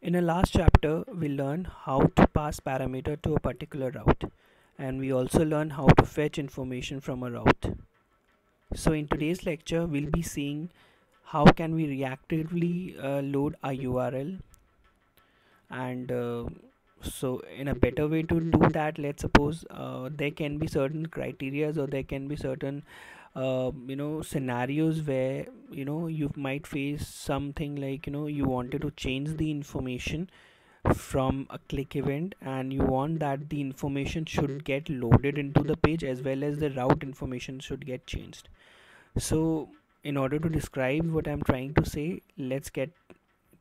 In the last chapter, we learned how to pass parameter to a particular route, and we also learned how to fetch information from a route. So in today's lecture, we'll be seeing how can we reactively load a URL, and so in a better way to do that, let's suppose there can be certain criterias, or there can be certain scenarios where you might face something like you wanted to change the information from a click event, and you want that the information should get loaded into the page as well as the route information should get changed. So in order to describe what I'm trying to say, let's get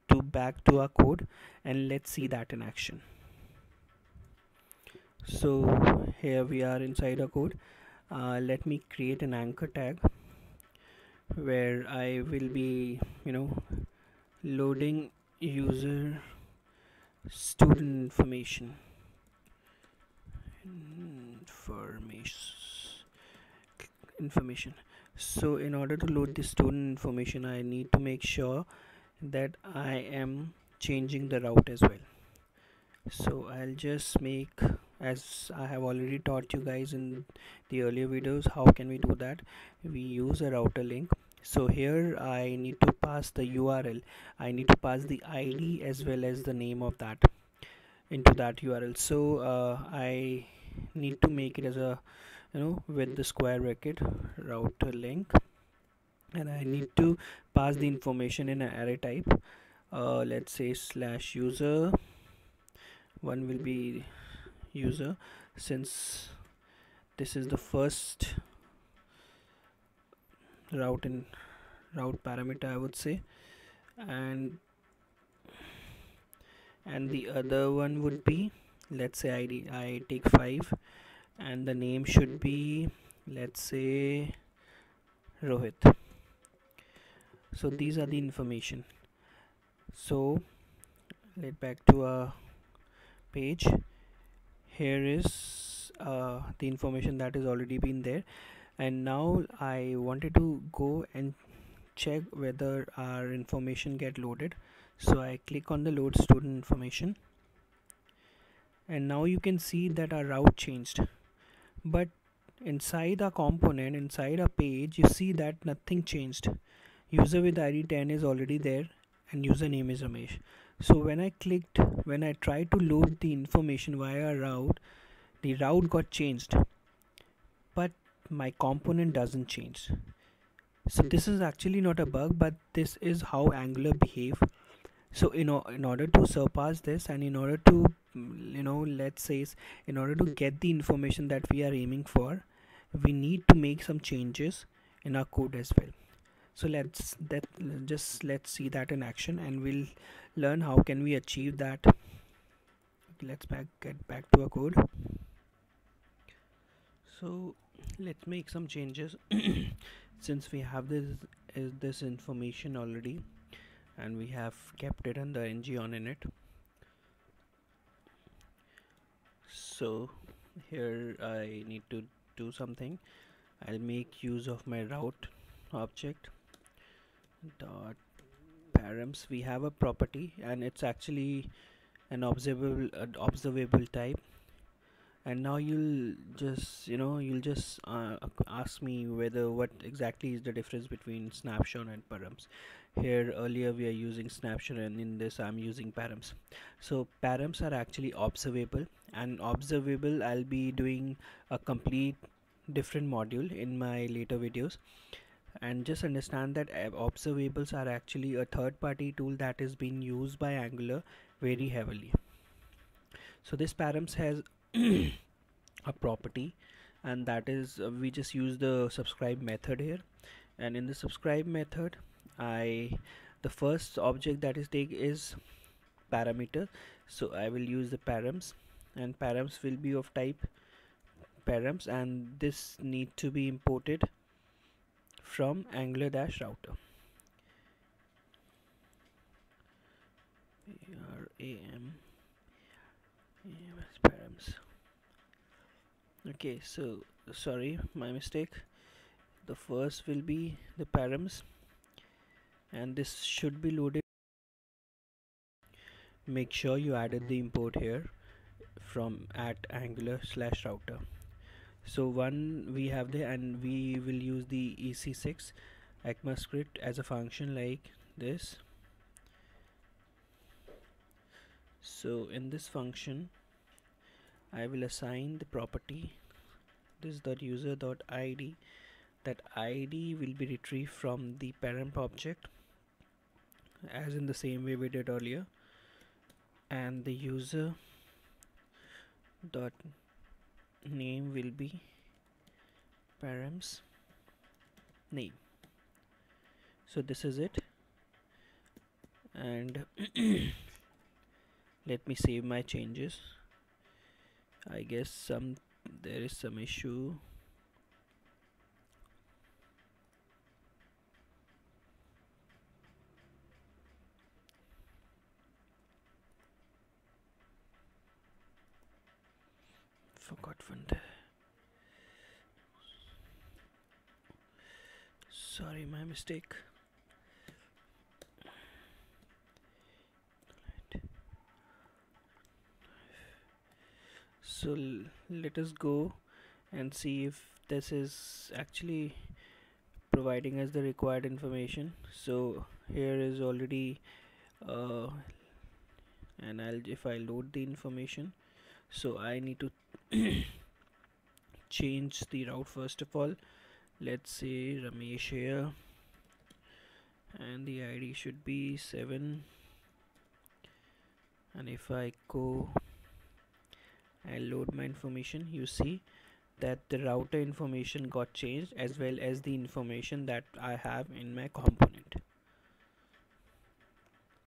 to back to our code and let's see that in action. So here we are inside our code. Let me create an anchor tag where I will be loading user student information. So in order to load the student information, I need to make sure that I am changing the route as well. So I'll just make, as I have already taught you guys in the earlier videos, how can we do that. We use a router link. So here I need to pass the URL, I need to pass the ID as well as the name of that into that URL. So I need to make it as a with the square bracket router link, and I need to pass the information in an array type. Let's say slash user, one will be user, since this is the first route parameter, I would say, and the other one would be, let's say ID, I take 5, and the name should be, let's say, Rohit. So these are the information. So let's back to our page. Here is the information that has already been there, and now I wanted to go and check whether our information get loaded. So I click on the load student information, and now you can see that our route changed, but inside our component, inside our page, you see that nothing changed. User with ID 10 is already there and username is Ramesh. So when I tried to load the information via route, the route got changed, but my component doesn't change. So this is actually not a bug, but this is how Angular behave. So in order to surpass this, and in order to let's say, in order to get the information that we are aiming for, we need to make some changes in our code as well. So let's see that in action, and we'll learn how can we achieve that. Let's get back to our code. So let's make some changes since we have this information already, and we have kept it under ng on in it. So here I need to do something. I'll make use of my route object dot params. We have a property, and it's actually an observable type. And now you'll just ask me whether what exactly is the difference between snapshot and params. Here earlier we are using snapshot, and in this I'm using params. So params are actually observable, and observable I'll be doing a complete different module in my later videos. And just understand that observables are actually a third-party tool that is being used by Angular very heavily. So this params has a property, and that is we just use the subscribe method here. And in the subscribe method, the first object that is take is parameter. So I will use the params, and params will be of type params, and this need to be imported from Angular-router. Params. Okay, so sorry, my mistake. The first will be the params, and this should be loaded make sure you added the import here from at angular/router. So one we have there, and we will use the ec6 ECMAScript as a function like this. So in this function I will assign the property this dot user dot id. That id will be retrieved from the parent object as in the same way we did earlier, and the user dot name will be params name. So this is it, and let me save my changes. I guess there is some issue. Forgot one there. Sorry, my mistake. So let us go and see if this is actually providing us the required information. So here is already and if I load the information, so I need to change the route first of all. Let's say Ramesh here, and the ID should be 7, and if I go and load my information, you see that the router information got changed as well as the information that I have in my component.